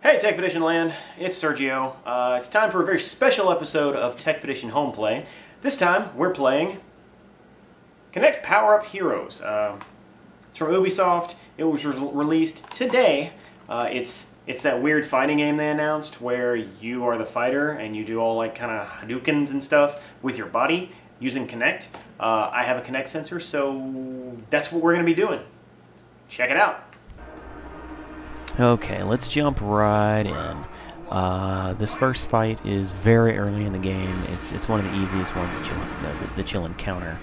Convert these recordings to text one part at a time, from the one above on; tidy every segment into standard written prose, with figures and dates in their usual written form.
Hey Techpedition land, it's Sergio. It's time for a very special episode of Techpedition Homeplay. This time we're playing Kinect Powerup Heroes. It's from Ubisoft. It was released today. It's that weird fighting game they announced where you are the fighter and you do all like kind of Hadoukens and stuff with your body using Kinect. I have a Kinect sensor, so that's what we're going to be doing. Check it out. Okay, let's jump right in. This first fight is very early in the game. It's one of the easiest ones that you'll encounter.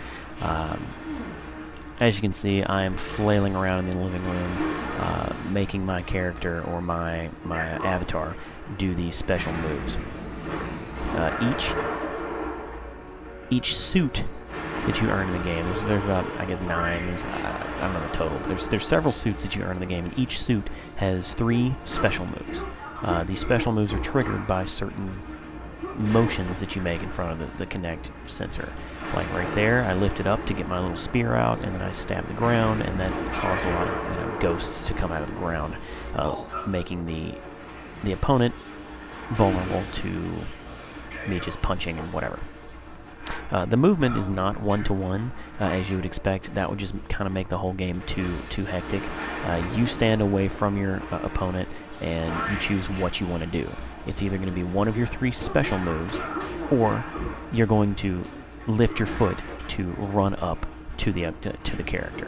As you can see, I am flailing around in the living room, making my character or my avatar do these special moves. Each suit that you earn in the game, there's about, I guess, 9, I don't know the total. There's several suits that you earn in the game, and each suit has 3 special moves. These special moves are triggered by certain motions that you make in front of the Kinect sensor. Like right there, I lift it up to get my little spear out, and then I stab the ground, and that causes a lot of ghosts to come out of the ground, making the opponent vulnerable to me just punching and whatever. The movement is not one-to-one, as you would expect. That would just kind of make the whole game too hectic. You stand away from your opponent, and you choose what you want to do. It's either going to be one of your 3 special moves, or you're going to lift your foot to run up to the character.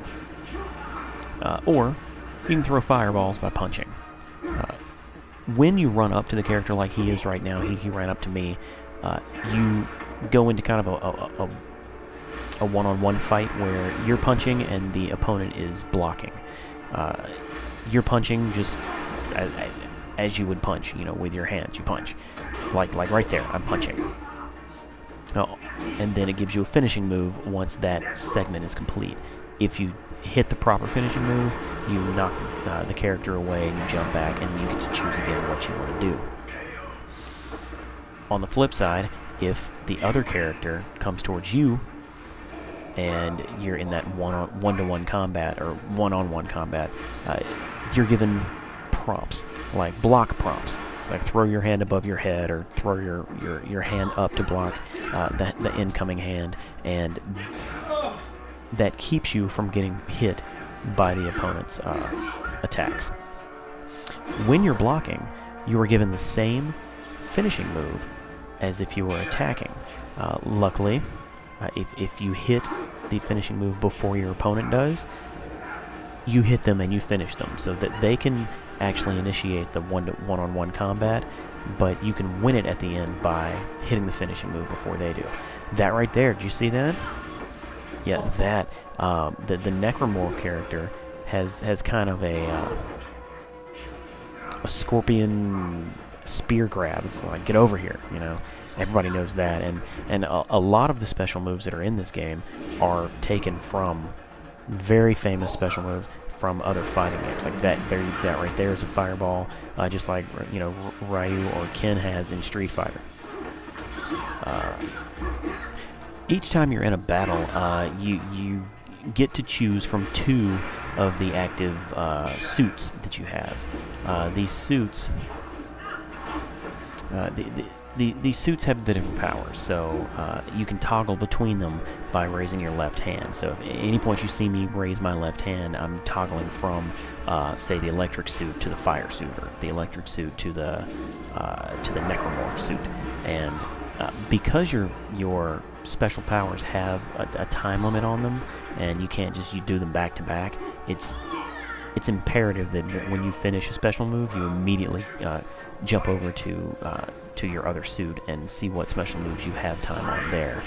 Or you can throw fireballs by punching. When you run up to the character like he is right now, he ran up to me, you go into kind of a one-on-one fight where you're punching and the opponent is blocking. You're punching just as you would punch, you know, with your hands. You punch, like right there. I'm punching. Oh, and then it gives you a finishing move once that segment is complete. If you hit the proper finishing move, you knock the character away and you jump back, and you get to choose again what you want to do. On the flip side, if the other character comes towards you and you're in that one-to-one combat or one-on-one combat, you're given prompts, like block prompts. It's like throw your hand above your head or throw your hand up to block the incoming hand, and that keeps you from getting hit by the opponent's attacks. When you're blocking, you are given the same finishing move as if you were attacking. Luckily, if you hit the finishing move before your opponent does, you hit them and you finish them, so that they can actually initiate the one-on-one combat, but you can win it at the end by hitting the finishing move before they do. That right there, did you see that? Yeah, that the Necromorph character has kind of a scorpion spear grab. It's like, get over here, you know. Everybody knows that, and a lot of the special moves that are in this game are taken from very famous special moves from other fighting games. Like that right there is a fireball, just like, you know, Ryu or Ken has in Street Fighter. Each time you're in a battle, you get to choose from 2 of the active suits that you have. These suits, these suits have the different powers, so you can toggle between them by raising your left hand. So if at any point you see me raise my left hand, I'm toggling from, say, the electric suit to the fire suit, or the electric suit to the necromorph suit. And because your special powers have a time limit on them, and you can't just do them back to back, it's imperative that when you finish a special move, you immediately jump over to your other suit and see what special moves you have time on there.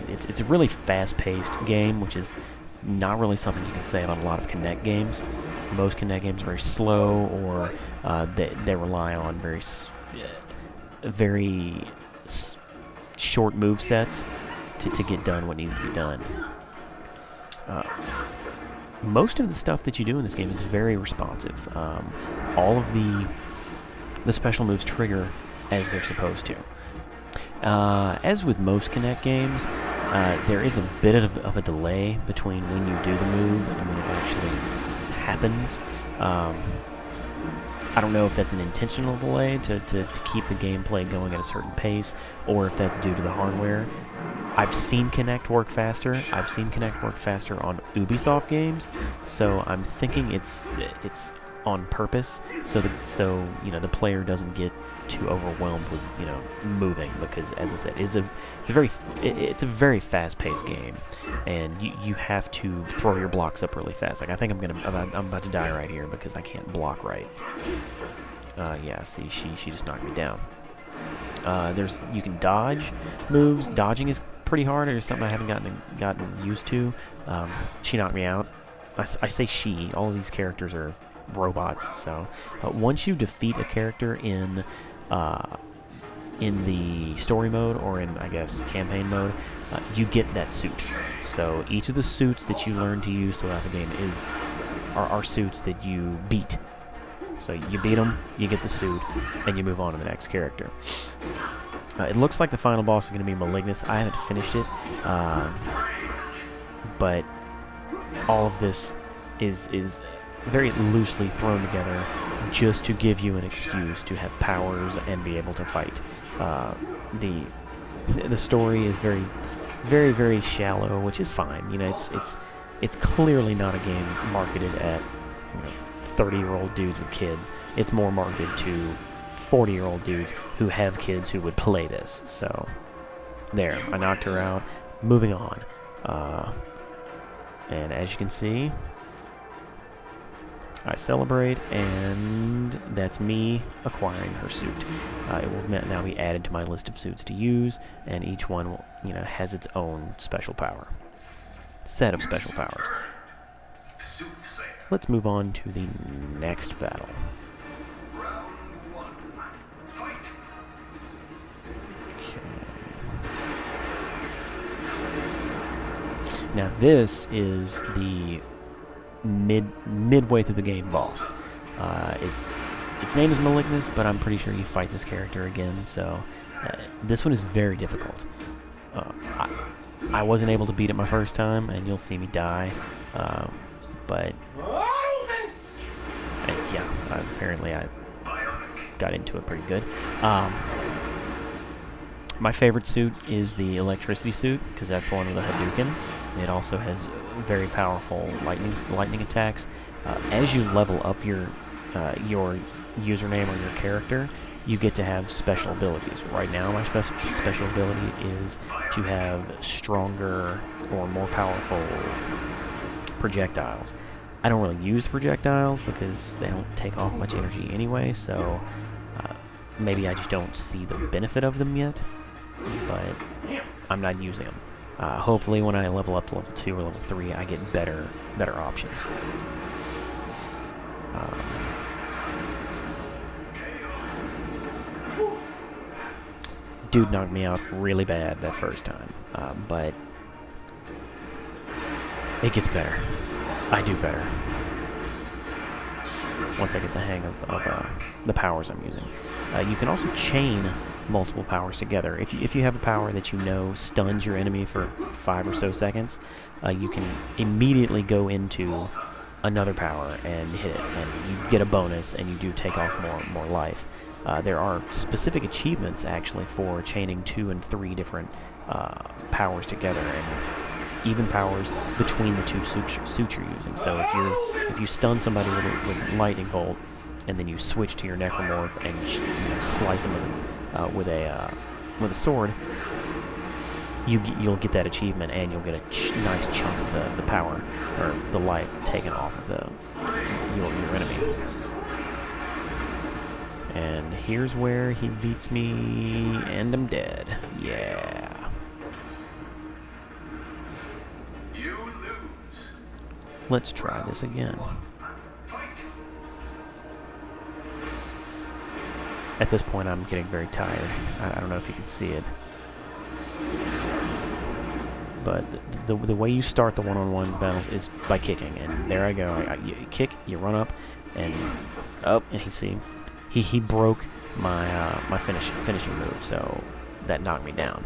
It's a really fast-paced game, which is not really something you can say about a lot of Kinect games. Most Kinect games are very slow, or they rely on very short move sets to get done what needs to be done. Most of the stuff that you do in this game is very responsive. All of the special moves trigger as they're supposed to. As with most Kinect games, there is a bit of a delay between when you do the move and when it actually happens. I don't know if that's an intentional delay to keep the gameplay going at a certain pace, or if that's due to the hardware. I've seen Kinect work faster. I've seen Kinect work faster on Ubisoft games, so I'm thinking it's on purpose, so the player doesn't get too overwhelmed with moving, because as I said, it's a very fast-paced game, and you have to throw your blocks up really fast. Like, I think I'm about to die right here because I can't block right. Yeah, see, she just knocked me down. You can dodge moves. Dodging is pretty hard. It's something I haven't gotten used to. She knocked me out. I say she. All of these characters are robots. So once you defeat a character in the story mode, or in, I guess, campaign mode, you get that suit. So each of the suits that you learn to use throughout the game are suits that you beat. So you beat them, you get the suit, and you move on to the next character. It looks like the final boss is going to be Malignus. I haven't finished it, but all of this is very loosely thrown together just to give you an excuse to have powers and be able to fight. The story is very, very shallow, which is fine. It's clearly not a game marketed at 30-year-old dudes with kids. It's more marketed to 40-year-old dudes who have kids who would play this. So, there, I knocked her out. Moving on. And as you can see, I celebrate, and that's me acquiring her suit. It will now be added to my list of suits to use, and each one will, has its own special power. Set of special powers. Let's move on to the next battle. Now this is the midway through the game boss. Its name is Malignus, but I'm pretty sure you fight this character again, so this one is very difficult. I wasn't able to beat it my first time, and you'll see me die, but yeah, apparently I got into it pretty good. My favorite suit is the electricity suit, because that's the one with the Hadouken. It also has very powerful lightning attacks. As you level up your username or your character, you get to have special abilities. Right now, my special ability is to have stronger or more powerful projectiles. I don't really use the projectiles because they don't take off much energy anyway, so maybe I just don't see the benefit of them yet, but I'm not using them. Hopefully when I level up to level 2 or level 3, I get better options. Dude knocked me out really bad that first time, but it gets better. I do better once I get the hang of the powers I'm using. You can also chain multiple powers together. If you have a power that stuns your enemy for 5 or so seconds, you can immediately go into another power and hit it, and you get a bonus, and you do take off more life. There are specific achievements actually for chaining 2 and 3 different powers together, and even powers between the two suits you're using. So if you stun somebody with lightning bolt, and then you switch to your necromorph and slice them with a sword, you'll get that achievement, and you'll get a nice chunk of the power or the life taken off of your enemy. And here's where he beats me, and I'm dead. Yeah. You lose. Let's try this again. At this point, I'm getting very tired. I don't know if you can see it, but the way you start the one-on-one battles is by kicking. And there I go. You kick, you run up, and up, and he broke my finishing move, so that knocked me down.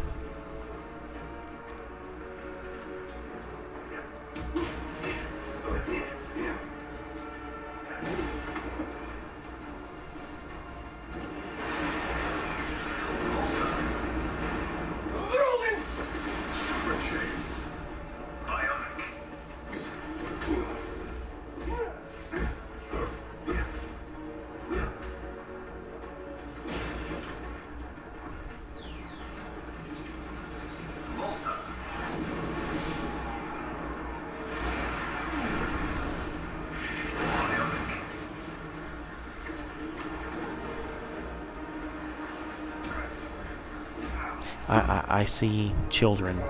I see children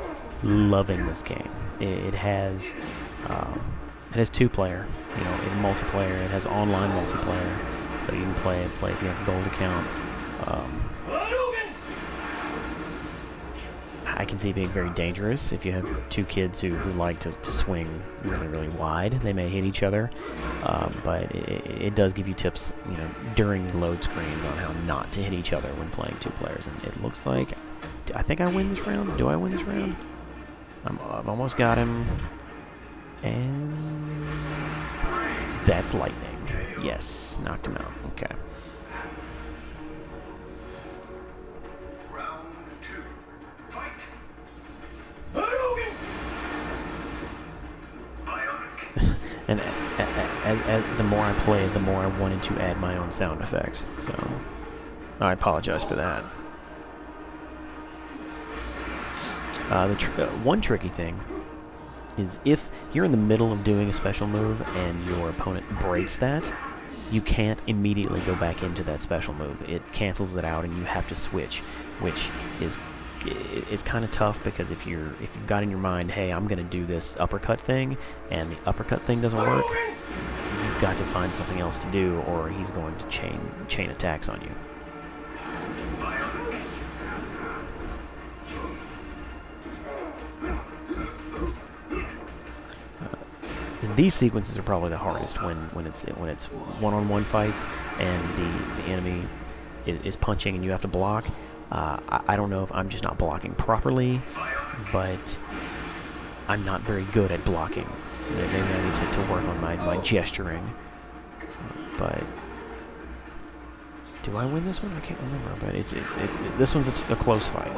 loving this game. It has 2-player, you know, in multiplayer. It has online multiplayer, so you can play if you have a gold account. I can see it being very dangerous if you have 2 kids who like to swing really, really wide. They may hit each other, but it does give you tips, you know, during the load screens on how not to hit each other when playing 2 players. And it looks like, I think I win this round. Do I win this round? I've almost got him, and that's lightning. Yes, knocked him out. Okay. And as the more I played, the more I wanted to add my own sound effects. So I apologize for that. One tricky thing is if you're in the middle of doing a special move and your opponent breaks that, you can't immediately go back into that special move. It cancels it out and you have to switch, which is kind of tough, because if you've got in your mind, hey, I'm gonna do this uppercut thing, and the uppercut thing doesn't work, you've got to find something else to do, or he's going to chain attacks on you. These sequences are probably the hardest when it's one-on-one fights and the enemy is punching and you have to block. I don't know if I'm just not blocking properly, but I'm not very good at blocking. Maybe I need to work on my gesturing. But do I win this one? I can't remember. But this one's a close fight.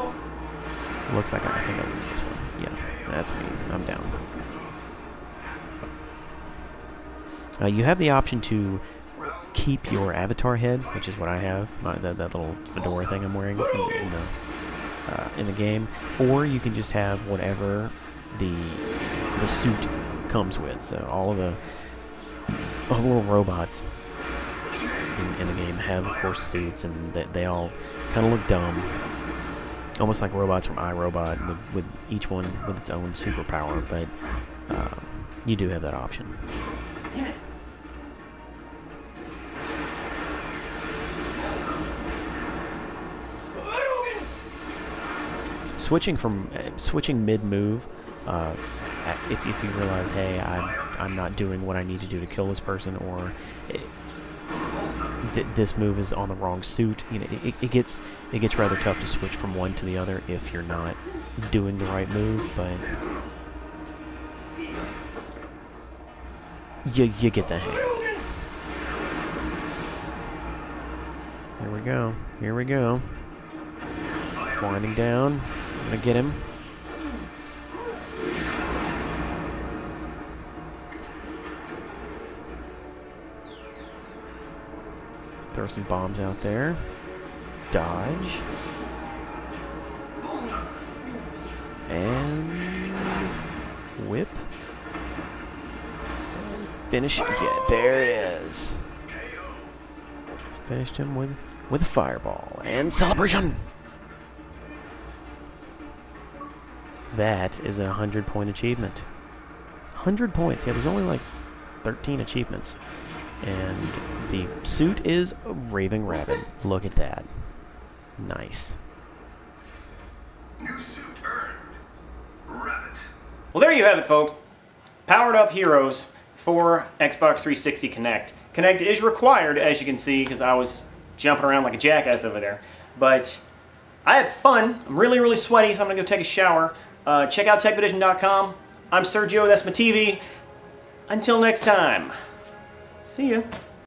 Looks like I think I lose this one. Yeah, that's me. I'm down. You have the option to keep your avatar head, which is what I have, that little fedora thing I'm wearing in the game, or you can just have whatever the suit comes with. So all the little robots in the game have, of course, suits, and they all kind of look dumb, almost like robots from iRobot, with each one with its own superpower. But you do have that option. Switching mid-move, if you realize, hey, I'm not doing what I need to do to kill this person, or this move is on the wrong suit, you know, it gets rather tough to switch from one to the other if you're not doing the right move. But you get the hang. Here we go. Here we go. Winding down. I'm gonna get him. Throw some bombs out there. Dodge. And whip. Finish. Yeah, there it is. Finished him with a fireball and celebration. That is a 100-point achievement. 100 points. Yeah, there's only like 13 achievements. And the suit is a raving rabbit. Look at that. Nice. New suit earned. Rabbit. Well, there you have it, folks. Powered Up Heroes for Xbox 360 Kinect. Kinect is required, as you can see, because I was jumping around like a jackass over there. But I had fun. I'm really, really sweaty, so I'm going to go take a shower. Check out Techpedition.com. I'm Sergio, that's my TV. Until next time, see ya.